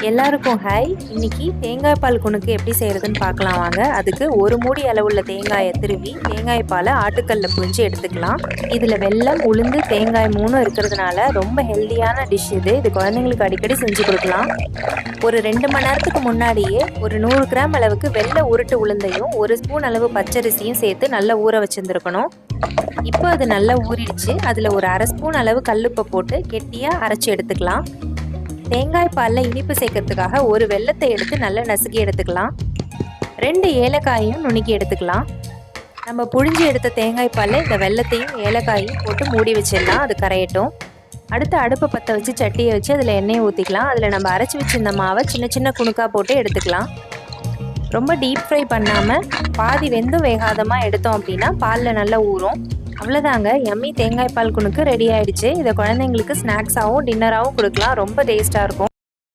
எல்லாருக்கும் ஹாய். இன்னைக்கு தேங்காய் பால் குணுக்கு எப்படி செய்கிறதுன்னு பார்க்கலாம் வாங்க. அதுக்கு ஒரு மூடி அளவுள்ள தேங்காயை திருவி தேங்காய் பாலை ஆட்டுக்கல்ல புழிஞ்சு எடுத்துக்கலாம். இதில் வெல்லம், உளுந்து, தேங்காய் 3 இருக்கிறதுனால ரொம்ப ஹெல்த்தியான டிஷ் இது. குழந்தைங்களுக்கு அடிக்கடி செஞ்சு கொடுக்கலாம். ஒரு 2 மணி நேரத்துக்கு முன்னாடியே ஒரு 100 கிராம் அளவுக்கு வெள்ளை உருட்டு உளுந்தையும் 1 ஸ்பூன் அளவு பச்சரிசியும் சேர்த்து நல்லா ஊற வச்சுருந்துருக்கணும். இப்போ அது நல்லா ஊறிடுச்சு. அதில் ஒரு அரை ஸ்பூன் அளவு கல்லுப்பை போட்டு கெட்டியாக அரைச்சி எடுத்துக்கலாம். தேங்காய் பாலில் இனிப்பு சேர்க்கறதுக்காக ஒரு வெல்லத்தை எடுத்து நல்லா நசுக்கி எடுத்துக்கலாம். 2 ஏலக்காயையும் நுணுக்கி எடுத்துக்கலாம். நம்ம புழிஞ்சு எடுத்த தேங்காய் பாலில் இந்த வெல்லத்தையும் ஏலக்காயையும் போட்டு மூடி வச்சிடலாம். அது கரையட்டும். அடுத்து அடுப்பை பற்ற வச்சு சட்டியை வச்சு அதில் எண்ணெயை ஊற்றிக்கலாம். அதில் நம்ம அரைச்சி வச்சிருந்த மாவை சின்ன சின்ன குணுக்காக போட்டு எடுத்துக்கலாம். ரொம்ப டீப் ஃப்ரை பண்ணாமல் பாதி வெந்தும் வேகாதமாக எடுத்தோம் அப்படின்னா பாலில் நல்லா ஊறும். அவ்வளோதாங்க, யம்மி தேங்காய் பால் குணுக்கு ரெடி ஆகிடுச்சு. இதை குழந்தைங்களுக்கு ஸ்நாக்ஸாகவும் டின்னராகவும் கொடுக்கலாம். ரொம்ப டேஸ்ட்டாக இருக்கும்.